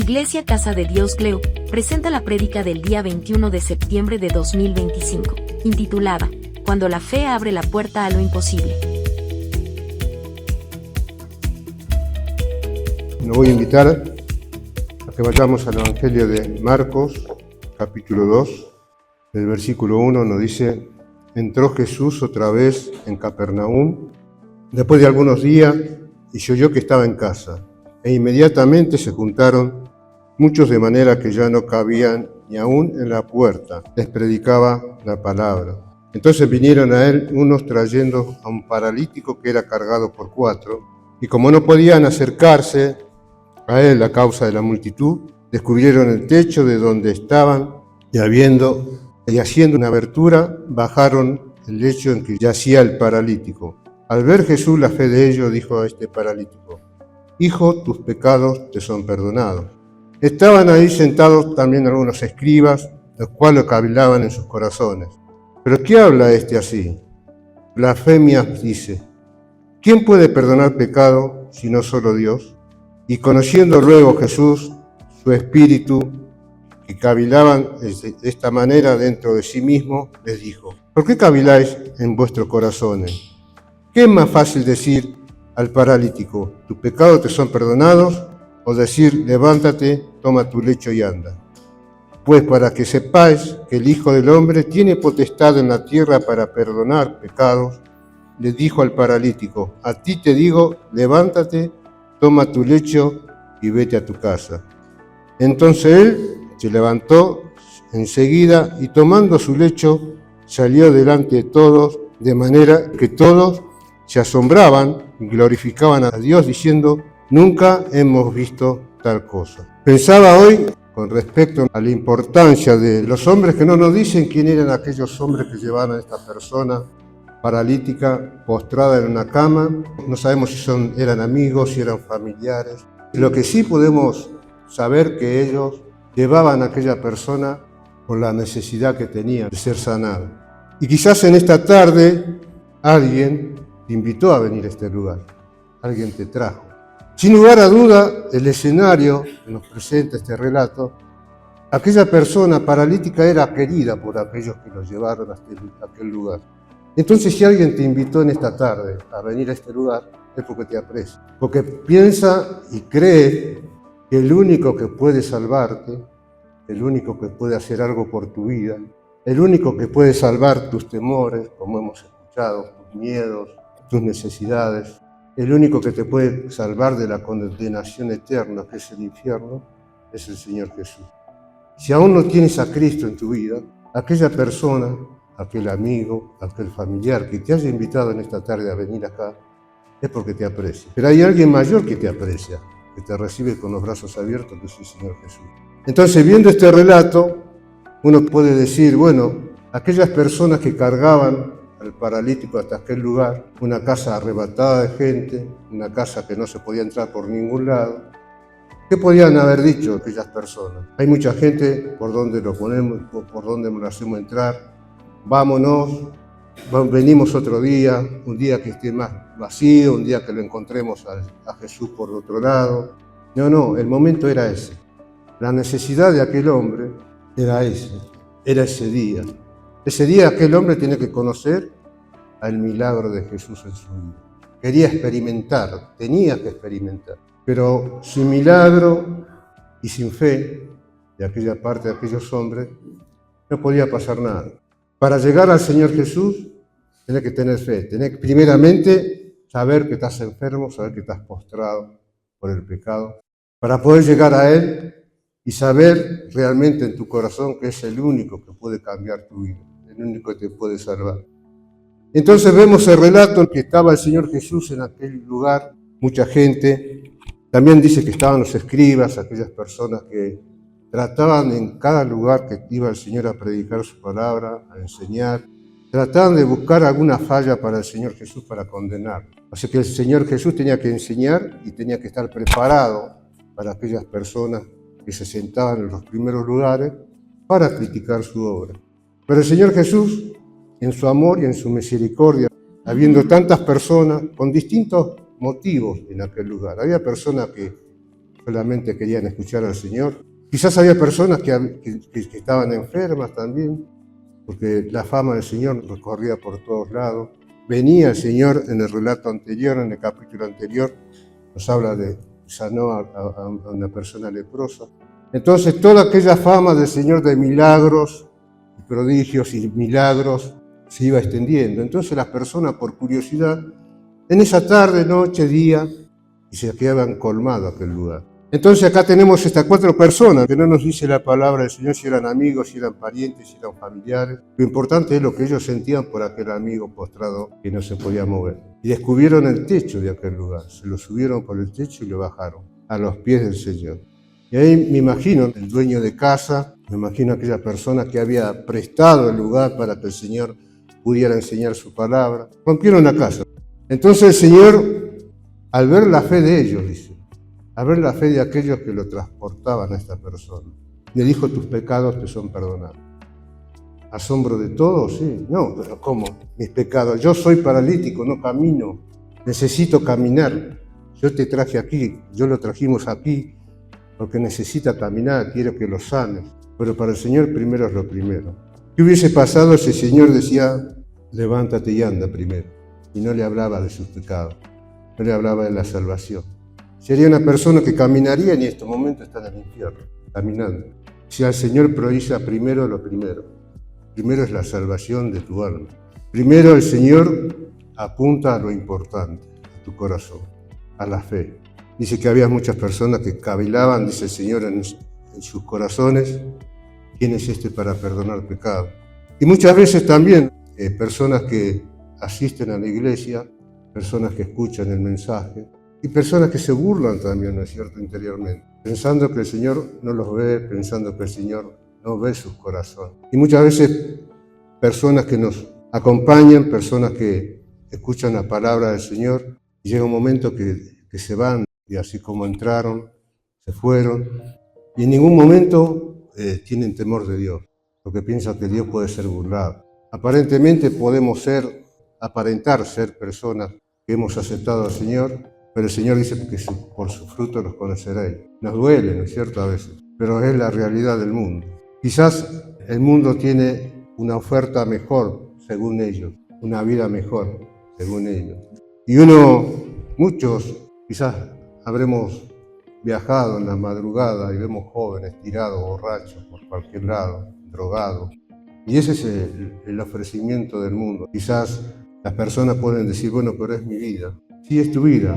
Iglesia Casa de Dios Gleu presenta la prédica del día 21 de septiembre de 2025, intitulada Cuando la fe abre la puerta a lo imposible. Nos voy a invitar a que vayamos al Evangelio de Marcos, capítulo 2, el versículo 1 nos dice: entró Jesús otra vez en Capernaum, después de algunos días, y se oyó que estaba en casa, e inmediatamente se juntaron muchos de manera que ya no cabían ni aún en la puerta, les predicaba la palabra. Entonces vinieron a él unos trayendo a un paralítico que era cargado por 4, y como no podían acercarse a él a causa de la multitud, descubrieron el techo de donde estaban, y haciendo una abertura, bajaron el lecho en que yacía el paralítico. Al ver Jesús la fe de ellos, dijo a este paralítico: Hijo, tus pecados te son perdonados. Estaban ahí sentados también algunos escribas, los cuales cavilaban en sus corazones: ¿pero qué habla este así? Blasfemias dice. ¿Quién puede perdonar pecado sino solo Dios? Y conociendo luego Jesús su espíritu, que cavilaban de esta manera dentro de sí mismo, les dijo: ¿por qué caviláis en vuestros corazones? ¿Qué es más fácil decir al paralítico: tus pecados te son perdonados? O decir: levántate, toma tu lecho y anda. Pues para que sepáis que el Hijo del Hombre tiene potestad en la tierra para perdonar pecados, le dijo al paralítico: a ti te digo, levántate, toma tu lecho y vete a tu casa. Entonces él se levantó enseguida y tomando su lecho salió delante de todos, de manera que todos se asombraban y glorificaban a Dios diciendo: nunca hemos visto tal cosa. Pensaba hoy con respecto a la importancia de los hombres que no nos dicen quién eran aquellos hombres que llevaban a esta persona paralítica postrada en una cama. No sabemos si eran amigos, si eran familiares. Lo que sí podemos saber que ellos llevaban a aquella persona por la necesidad que tenía de ser sanado. Y quizás en esta tarde alguien te invitó a venir a este lugar, alguien te trajo. Sin lugar a duda, el escenario que nos presenta este relato, aquella persona paralítica era querida por aquellos que lo llevaron a aquel lugar. Entonces, si alguien te invitó en esta tarde a venir a este lugar, es porque te aprecia, porque piensa y cree que el único que puede salvarte, el único que puede hacer algo por tu vida, el único que puede salvar tus temores, como hemos escuchado, tus miedos, tus necesidades, el único que te puede salvar de la condenación eterna, que es el infierno, es el Señor Jesús. Si aún no tienes a Cristo en tu vida, aquella persona, aquel amigo, aquel familiar que te haya invitado en esta tarde a venir acá, es porque te aprecia. Pero hay alguien mayor que te aprecia, que te recibe con los brazos abiertos, que es el Señor Jesús. Entonces, viendo este relato, uno puede decir, bueno, aquellas personas que cargaban al paralítico hasta aquel lugar, una casa arrebatada de gente, una casa que no se podía entrar por ningún lado, ¿qué podían haber dicho aquellas personas? Hay mucha gente por donde lo ponemos, por donde lo hacemos entrar, vámonos, venimos otro día, un día que esté más vacío, un día que lo encontremos a Jesús por otro lado. No, el momento era ese. La necesidad de aquel hombre era ese día. Ese día aquel hombre tiene que conocer al milagro de Jesús en su vida. Quería experimentar, tenía que experimentar. Pero sin milagro y sin fe de aquella parte de aquellos hombres, no podía pasar nada. Para llegar al Señor Jesús, tenés que tener fe. Tenés que primeramente saber que estás enfermo, saber que estás postrado por el pecado, para poder llegar a Él y saber realmente en tu corazón que es el único que puede cambiar tu vida, el único que te puede salvar. Entonces vemos el relato en que estaba el Señor Jesús en aquel lugar, mucha gente. También dice que estaban los escribas, aquellas personas que trataban en cada lugar que iba el Señor a predicar su palabra, a enseñar, trataban de buscar alguna falla para el Señor Jesús para condenar. Así que el Señor Jesús tenía que enseñar y tenía que estar preparado para aquellas personas que se sentaban en los primeros lugares para criticar su obra. Pero el Señor Jesús, en su amor y en su misericordia, habiendo tantas personas con distintos motivos en aquel lugar. Había personas que solamente querían escuchar al Señor. Quizás había personas que estaban enfermas también, porque la fama del Señor recorría por todos lados. Venía el Señor en el relato anterior, en el capítulo anterior, nos habla de sanó a una persona leprosa. Entonces toda aquella fama del Señor de milagros, prodigios y milagros se iba extendiendo. Entonces las personas, por curiosidad, en esa tarde, noche, día, y se quedaban colmados aquel lugar. Entonces acá tenemos estas 4 personas, que no nos dice la palabra del Señor si eran amigos, si eran parientes, si eran familiares. Lo importante es lo que ellos sentían por aquel amigo postrado que no se podía mover. Y descubrieron el techo de aquel lugar, se lo subieron por el techo y lo bajaron a los pies del Señor. Y ahí me imagino el dueño de casa, me imagino aquella persona que había prestado el lugar para que el Señor pudiera enseñar su palabra. Rompieron la casa. Entonces el Señor, al ver la fe de ellos, dice, al ver la fe de aquellos que lo transportaban a esta persona, le dijo: tus pecados te son perdonados. ¿Asombro de todos? Sí. No, pero ¿cómo? Mis pecados. Yo soy paralítico, no camino. Necesito caminar. Yo te traje aquí, yo lo trajimos aquí porque necesita caminar, quiero que lo sanes. Pero para el Señor primero es lo primero. ¿Qué hubiese pasado si el Señor decía: levántate y anda primero? Y no le hablaba de sus pecados, no le hablaba de la salvación. Sería una persona que caminaría y en este momento está en el infierno, caminando. Si al Señor prioriza primero lo primero. Primero es la salvación de tu alma. Primero el Señor apunta a lo importante, a tu corazón, a la fe. Dice que había muchas personas que cavilaban, dice el Señor, en sus corazones: ¿quién es este para perdonar pecado? Y muchas veces también personas que asisten a la iglesia, personas que escuchan el mensaje y personas que se burlan también, ¿no es cierto?, interiormente, pensando que el Señor no los ve, pensando que el Señor no ve sus corazones. Y muchas veces personas que nos acompañan, personas que escuchan la palabra del Señor, y llega un momento que se van, y así como entraron, se fueron, y en ningún momento tienen temor de Dios, porque piensan que Dios puede ser burlado. Aparentemente podemos aparentar ser personas que hemos aceptado al Señor, pero el Señor dice que por su fruto los conoceréis. Nos duele, ¿no es cierto?, a veces, pero es la realidad del mundo. Quizás el mundo tiene una oferta mejor, según ellos, una vida mejor, según ellos. Y muchos, quizás habremos viajado en la madrugada y vemos jóvenes tirados, borrachos, por cualquier lado, drogados. Y ese es el ofrecimiento del mundo. Quizás las personas pueden decir: bueno, pero es mi vida. Sí, es tu vida,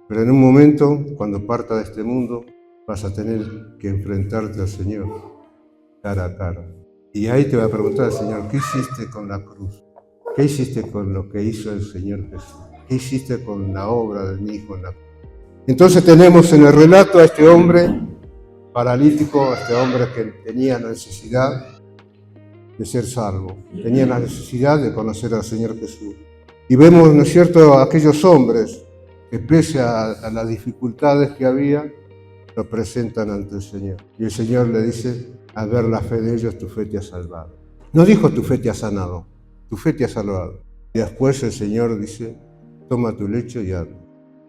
pero en un momento, cuando parta de este mundo, vas a tener que enfrentarte al Señor cara a cara. Y ahí te va a preguntar el Señor: ¿qué hiciste con la cruz? ¿Qué hiciste con lo que hizo el Señor Jesús? ¿Qué hiciste con la obra de mi Hijo en la cruz? Entonces tenemos en el relato a este hombre paralítico, a este hombre que tenía la necesidad de ser salvo, tenía la necesidad de conocer al Señor Jesús. Y vemos, ¿no es cierto?, a aquellos hombres que pese a las dificultades que había, lo presentan ante el Señor. Y el Señor le dice: al ver la fe de ellos, tu fe te ha salvado. No dijo: tu fe te ha sanado, tu fe te ha salvado. Y después el Señor dice: toma tu lecho y anda.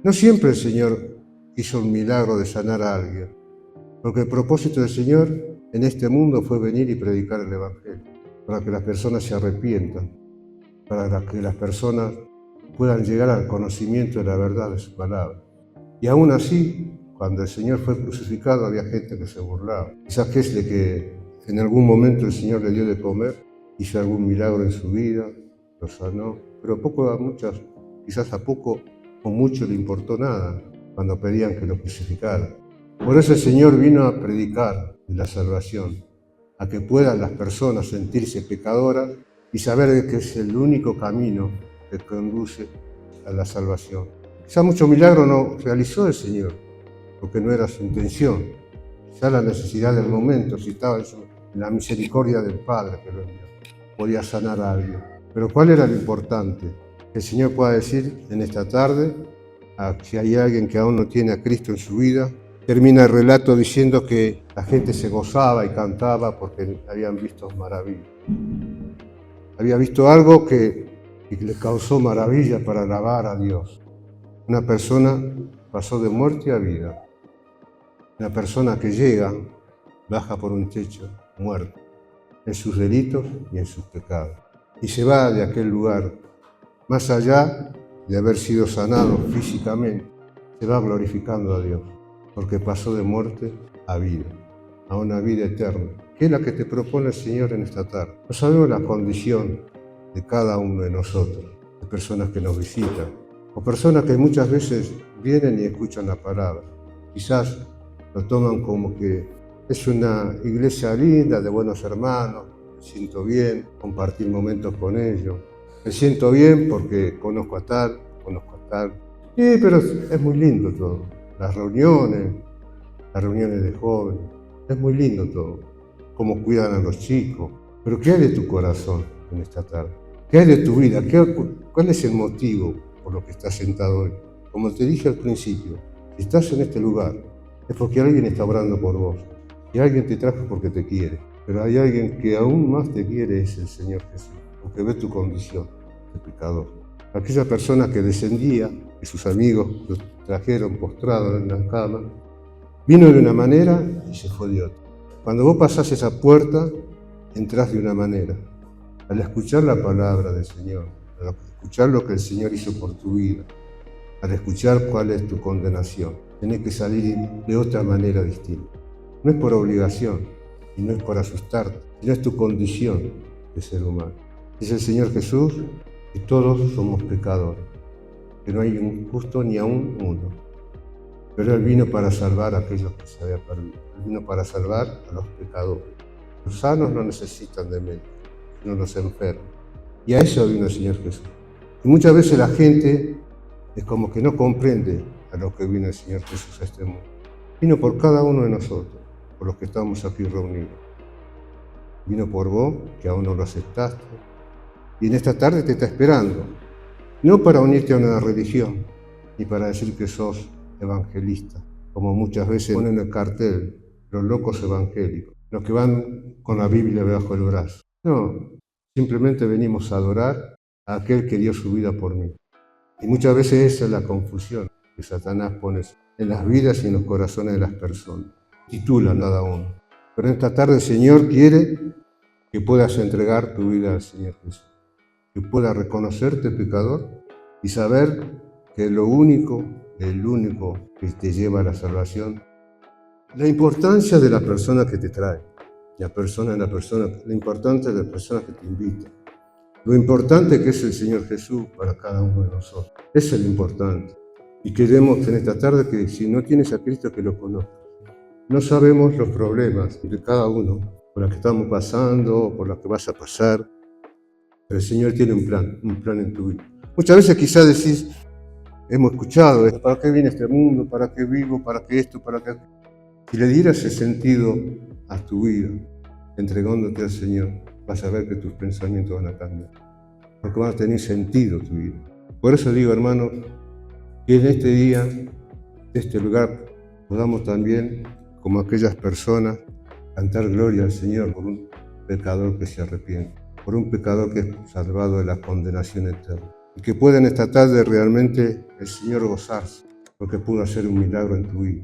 No siempre el Señor hizo un milagro de sanar a alguien, porque el propósito del Señor en este mundo fue venir y predicar el Evangelio, para que las personas se arrepientan, para que las personas puedan llegar al conocimiento de la verdad de su palabra. Y aún así, cuando el Señor fue crucificado, había gente que se burlaba. Quizás que en algún momento el Señor le dio de comer, hizo algún milagro en su vida, lo sanó, pero quizás a poco o mucho le importó nada cuando pedían que lo crucificaran. Por eso el Señor vino a predicar de la salvación, a que puedan las personas sentirse pecadoras y saber que es el único camino que conduce a la salvación. Quizá mucho milagro no realizó el Señor, porque no era su intención. Quizá la necesidad del momento, si estaba en la misericordia del Padre que lo envió, podía sanar a alguien. Pero ¿cuál era lo importante? Que el Señor pueda decir en esta tarde, si hay alguien que aún no tiene a Cristo en su vida, termina el relato diciendo que la gente se gozaba y cantaba porque habían visto maravillas. Había visto algo que le causó maravilla para alabar a Dios. Una persona pasó de muerte a vida. Una persona que llega, baja por un techo, muerto, en sus delitos y en sus pecados. Y se va de aquel lugar, más allá de haber sido sanado físicamente, se va glorificando a Dios, porque pasó de muerte a vida, a una vida eterna, que es la que te propone el Señor en esta tarde. No sabemos la condición de cada uno de nosotros, de personas que nos visitan, o personas que muchas veces vienen y escuchan la palabra. Quizás lo toman como que es una iglesia linda, de buenos hermanos, me siento bien, compartir momentos con ellos. Me siento bien porque conozco a tal. Sí, pero es muy lindo todo. Las reuniones de jóvenes, es muy lindo todo. Cómo cuidan a los chicos. Pero ¿qué hay de tu corazón en esta tarde? ¿Qué hay de tu vida? ¿Cuál es el motivo por lo que estás sentado hoy? Como te dije al principio, si estás en este lugar, es porque alguien está orando por vos. Y alguien te trajo porque te quiere. Pero hay alguien que aún más te quiere, es el Señor Jesús, porque ve tu condición de pecador. Aquella persona que descendía, que sus amigos lo trajeron postrado en la cama, vino de una manera y se fue de otra. Cuando vos pasás esa puerta, entrás de una manera. Al escuchar la palabra del Señor, al escuchar lo que el Señor hizo por tu vida, al escuchar cuál es tu condenación, tenés que salir de otra manera distinta. No es por obligación y no es por asustarte, sino es tu condición de ser humano. Dice el Señor Jesús que todos somos pecadores, que no hay un justo ni aún uno. Pero Él vino para salvar a aquellos que se habían perdido. Él vino para salvar a los pecadores. Los sanos no necesitan de médicos, sino los enfermos. Y a eso vino el Señor Jesús. Y muchas veces la gente es como que no comprende a lo que vino el Señor Jesús a este mundo. Vino por cada uno de nosotros, por los que estamos aquí reunidos. Vino por vos, que aún no lo aceptaste. Y en esta tarde te está esperando. No para unirte a una religión, ni para decir que sos evangelista, como muchas veces ponen el cartel, los locos evangélicos, los que van con la Biblia debajo del brazo. No, simplemente venimos a adorar a aquel que dio su vida por mí. Y muchas veces esa es la confusión que Satanás pone en las vidas y en los corazones de las personas. Titula cada uno. Pero en esta tarde el Señor quiere que puedas entregar tu vida al Señor Jesús, que puedas reconocerte pecador y saber que el único que te lleva a la salvación, la importancia de la persona que te trae, la importancia de la persona que te invita, lo importante que es el Señor Jesús para cada uno de nosotros. Eso es lo importante. Y queremos en esta tarde que si no tienes a Cristo, que lo conozcas. No sabemos los problemas de cada uno, por los que estamos pasando, por los que vas a pasar, pero el Señor tiene un plan en tu vida. Muchas veces quizás decís, hemos escuchado, ¿para qué viene este mundo? ¿Para qué vivo? ¿Para qué esto? ¿Para qué? Si le dieras ese sentido a tu vida, entregándote al Señor, vas a ver que tus pensamientos van a cambiar, porque van a tener sentido tu vida. Por eso digo, hermanos, que en este día, en este lugar, podamos también, como aquellas personas, cantar gloria al Señor por un pecador que se arrepiente, por un pecador que es salvado de la condenación eterna. Y que pueda en esta tarde realmente el Señor gozarse, porque pudo hacer un milagro en tu vida.